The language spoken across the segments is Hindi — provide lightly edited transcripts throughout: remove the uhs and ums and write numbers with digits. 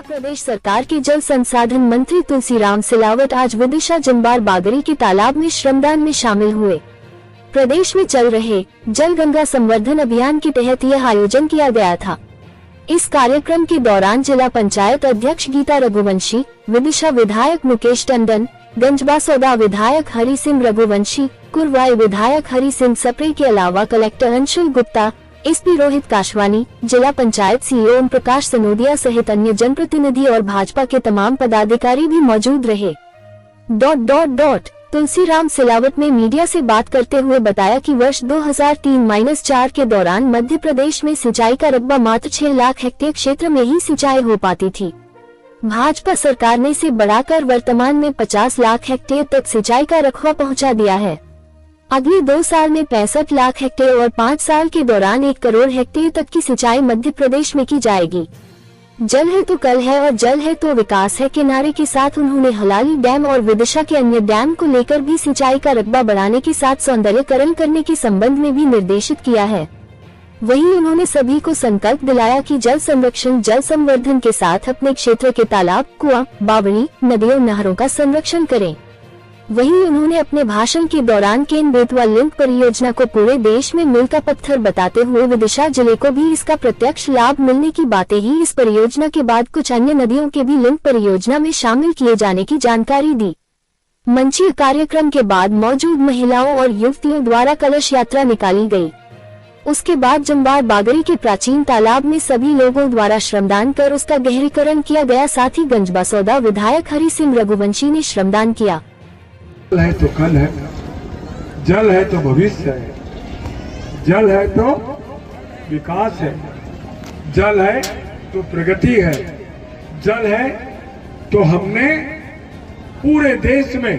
प्रदेश सरकार के जल संसाधन मंत्री तुलसीराम सिलावट आज विदिशा जंबार बागरी के तालाब में श्रमदान में शामिल हुए। प्रदेश में चल रहे जल गंगा संवर्धन अभियान के तहत यह आयोजन किया गया था। इस कार्यक्रम के दौरान जिला पंचायत अध्यक्ष गीता रघुवंशी, विदिशा विधायक मुकेश टंडन, गंजबासौदा विधायक हरि सिंह रघुवंशी, कुरवाई विधायक हरि सिंह सप्रे के अलावा कलेक्टर अंशुल गुप्ता, एसपी रोहित काशवानी, जिला पंचायत सीईओ ओम प्रकाश सनोदिया सहित अन्य जनप्रतिनिधि और भाजपा के तमाम पदाधिकारी भी मौजूद रहे। तुलसीराम सिलावट ने मीडिया से बात करते हुए बताया कि वर्ष 2003-4 के दौरान मध्य प्रदेश में सिंचाई का रकबा मात्र 6 लाख हेक्टेयर क्षेत्र में ही सिंचाई हो पाती थी। भाजपा सरकार ने इसे बढ़ाकर वर्तमान में 50 लाख हेक्टेयर तक सिंचाई का रकबा पहुंचा दिया है। अगले 2 साल में 65 लाख हेक्टेयर और 5 साल के दौरान 1 करोड़ हेक्टेयर तक की सिंचाई मध्य प्रदेश में की जाएगी। जल है तो कल है और जल है तो विकास है के नारे के साथ उन्होंने हलाली डैम और विदिशा के अन्य डैम को लेकर भी सिंचाई का रकबा बढ़ाने के साथ सौंदर्यीकरण करने के संबंध में भी निर्देशित किया है। वहीं उन्होंने सभी को संकल्प दिलाया कि जल संरक्षण जल संवर्धन के साथ अपने क्षेत्र के तालाब, कुआं, बावड़ी, नदियों, नहरों का संरक्षण करें। वहीं उन्होंने अपने भाषण के दौरान केन बेतवा लिंक परियोजना को पूरे देश में मील का पत्थर बताते हुए विदिशा जिले को भी इसका प्रत्यक्ष लाभ मिलने की बातें ही इस परियोजना के बाद कुछ अन्य नदियों के भी लिंक परियोजना में शामिल किए जाने की जानकारी दी। मंचीय कार्यक्रम के बाद मौजूद महिलाओं और युवतियों द्वारा कलश यात्रा निकाली गयी। उसके बाद जंबार बागरी के प्राचीन तालाब में सभी लोगों द्वारा श्रमदान कर उसका गहरीकरण किया गया। साथ ही गंजबासौदा विधायक हरि सिंह रघुवंशी ने श्रमदान किया। जल है तो कल है, जल है तो भविष्य है, जल है तो विकास है, जल है तो प्रगति है, जल है तो हमने पूरे देश में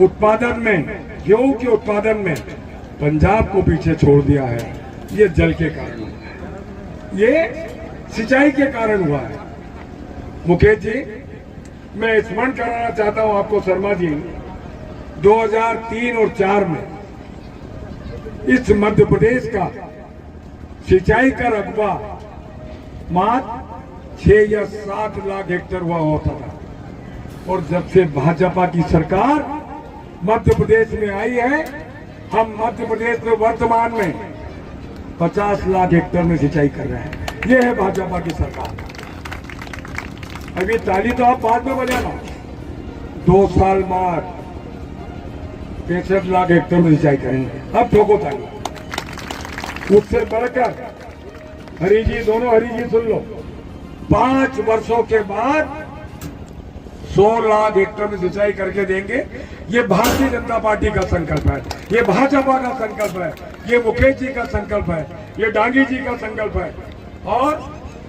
उत्पादन में, गेहूं के उत्पादन में पंजाब को पीछे छोड़ दिया है। ये जल के कारण हुआ है, ये सिंचाई के कारण हुआ है। मुकेश जी, मैं स्मरण कराना चाहता हूं आपको शर्मा जी, 2003 और 4 में इस मध्य प्रदेश का सिंचाई का रकबा मात्र 6 या 7 लाख हेक्टेयर हुआ होता था। और जब से भाजपा की सरकार मध्य प्रदेश में आई है, हम मध्य प्रदेश में वर्तमान में 50 लाख हेक्टेयर में सिंचाई कर रहे हैं। ये है भाजपा की सरकार। अभी ताली तो आप बाद में बजाना, 2 साल बाद 65 लाख हेक्टेयर में सिंचाई करेंगे। अब ठोको ताली। उससे बढ़कर हरि जी, दोनों हरि जी सुन लो, 5 वर्षों के बाद 100 लाख हेक्टेयर में सिंचाई करके देंगे। ये भारतीय जनता पार्टी का संकल्प है, ये भाजपा का संकल्प है, ये मुकेश जी का संकल्प है, ये डांगी जी का संकल्प है और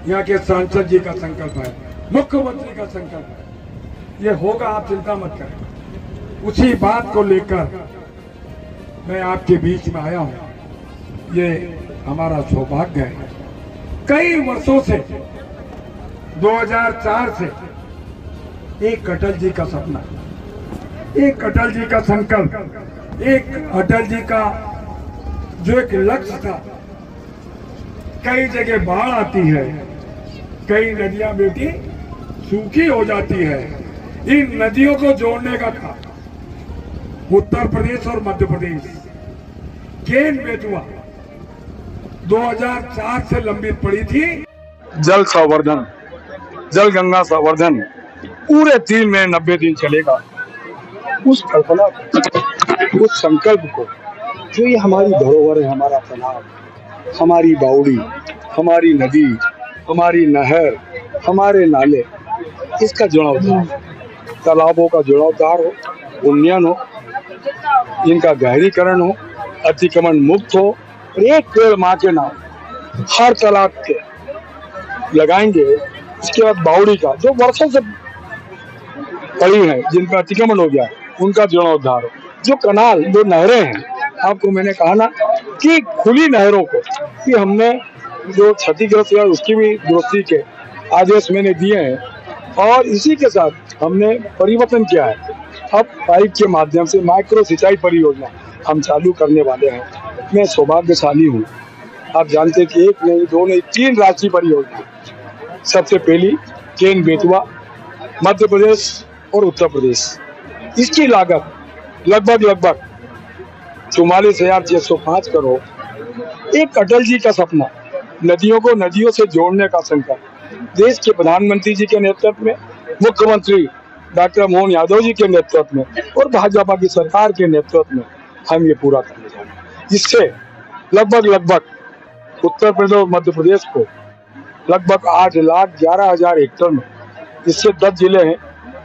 यहाँ के सांसद जी का संकल्प है, मुख्यमंत्री का संकल्प है। ये होगा, आप चिंता मत करें। उसी बात को लेकर मैं आपके बीच में आया हूं। ये हमारा सौभाग्य है। कई वर्षों से, 2004 से एक अटल जी का सपना, एक अटल जी का संकल्प, एक अटल जी का जो एक लक्ष्य था। कई जगह बाढ़ आती है, कई नदियां बेटी सूखी हो जाती है। इन नदियों को जोड़ने का काम उत्तर प्रदेश और मध्य प्रदेश केन बेतवा 2004 से लंबित पड़ी थी। जल संवर्धन, जल गंगा संवर्धन पूरे 3 महीने 90 दिन चलेगा। उस कल्पना को, उस संकल्प को, जो ये हमारी धरोहर है, हमारा तालाब, हमारी बावड़ी, हमारी नदी, हमारी नहर, हमारे नाले, इसका जुड़ावदार, तालाबों का जुड़ावदार हो, उन्नयन हो, इनका गहरीकरण हो, अतिक्रमण मुक्त हो। और एक पेड़ माँ के नाम हर तालाब के लगाएंगे। इसके बाद बावड़ी का, जो वर्षों से पड़ी है, जिनका अतिक्रमण हो गया, उनका जीर्णोद्धार हो। जो कनाल, जो नहरें हैं, आपको मैंने कहा ना कि खुली नहरों को कि हमने जो क्षतिग्रस्त हुआ उसकी भी दुरुस्ती के आदेश मैंने दिए हैं। और इसी के साथ हमने परिवर्तन किया है। अब पाइप के माध्यम से माइक्रो सिंचाई परियोजना हम चालू करने वाले हैं। मैं सौभाग्यशाली हूँ, आप जानते हैं कि एक नहीं, दो नहीं, 3 राष्ट्रीय परियोजना। सबसे पहली केन बेतवा, मध्य प्रदेश और उत्तर प्रदेश। इसकी लागत लगभग 44,605 करोड़। एक अटल जी का सपना, नदियों को नदियों से जोड़ने का संकल्प देश के प्रधानमंत्री जी के नेतृत्व में, मुख्यमंत्री डॉक्टर मोहन यादव जी के नेतृत्व में और भाजपा की सरकार के नेतृत्व में हम ये पूरा करने जा रहे हैं। इससे लगभग उत्तर प्रदेश और मध्य प्रदेश को लगभग 8,11,000 हेक्टेयर में, इससे 10 जिले हैं,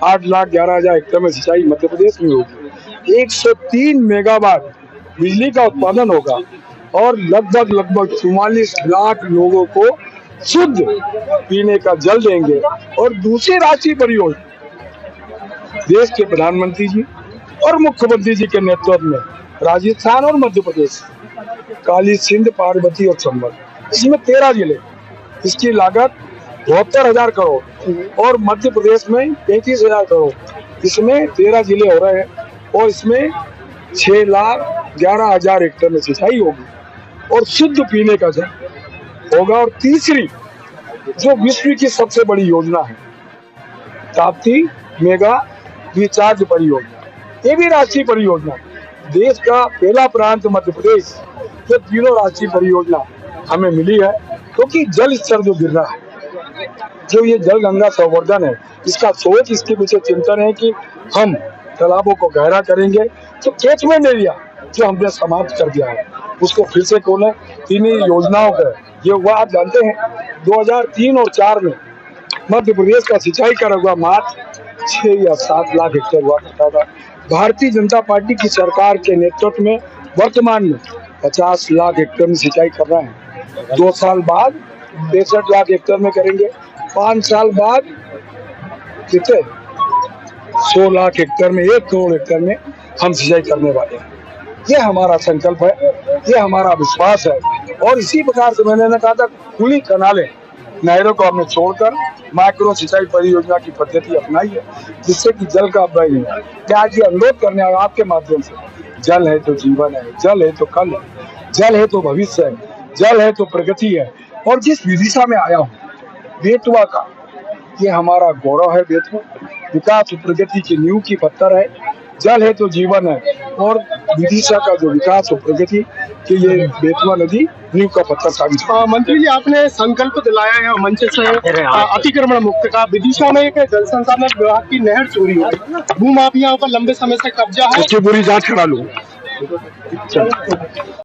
8,11,000 हेक्टेयर में सिंचाई मध्य प्रदेश में होगी। 103 मेगावाट बिजली का उत्पादन होगा और लगभग 44 लाख लोगों को शुद्ध पीने का जल देंगे। और दूसरी राष्ट्रीय परियोजना देश के प्रधानमंत्री जी और मुख्यमंत्री जी के नेतृत्व में राजस्थान और मध्य प्रदेश, काली सिंध, पार्वती और चंबल, इसमें 13 जिले, इसकी लागत 72,000 करोड़ और मध्य प्रदेश में 35,000 करोड़। इसमें 13 जिले हो रहे हैं और इसमें 6,11,000 हेक्टेयर में सिंचाई होगी और शुद्ध पीने का जल होगा। और तीसरी जो विश्व की सबसे बड़ी योजना है, ताप्ती मेगा रिचार्ज परियोजना, ये भी राष्ट्रीय परियोजना। देश का पहला प्रांत मध्य प्रदेश, ये तीनों राष्ट्रीय परियोजना हमें मिली है क्योंकि जल स्तर जो गिर रहा है, जो ये जल गंगा संवर्धन है, इसका सोच, इसके पीछे चिंतन है कि हम तालाबों को गहरा करेंगे, तो कैचमेंट एरिया जो हमने समाप्त कर दिया है उसको फिर से खोलें। तीन योजनाओं का ये हुआ, आप जानते हैं 2003 और 4 में मध्य प्रदेश का सिंचाई का रकबा मात्र 6 या 7 लाख हेक्टेयर हुआ करता था। भारतीय जनता पार्टी की सरकार के नेतृत्व में वर्तमान में 50 लाख हेक्टेयर में सिंचाई कर रहे हैं। 2 साल बाद 63 लाख हेक्टेयर में करेंगे, 5 साल बाद कितने 100 लाख हेक्टेयर में, 1 करोड़ हेक्टेयर में हम सिंचाई करने वाले हैं। ये हमारा संकल्प है, ये हमारा विश्वास है। और इसी प्रकार से मैंने कहा था, खुली कनालें, नहरों को हमने छोड़कर माइक्रो सिंचाई परियोजना की पद्धति अपनाई है, जिससे कि जल का अपव्यय नहीं है। मैं आज ये अनुरोध करने आया आपके माध्यम से, जल है तो जीवन है, जल है तो कल है, जल है तो भविष्य है, जल है तो प्रगति है। और जिस विदिशा में आया हूँ, बेतवा का, ये हमारा गौरव है। बेतवा विकास और प्रगति की नींव की पत्थर है। जल है तो जीवन है और विदिशा का जो विकास और प्रगति कि ये बेतवा नदी नींव का पत्थर साबित है। मंत्री जी, आपने संकल्प दिलाया है मंच से अतिक्रमण मुक्त का। विदिशा में एक जल संसाधन विभाग की नहर चोरी हो गई, भूमाफियाओं का लंबे समय से कब्जा है, इसकी पूरी जांच करा लूँ।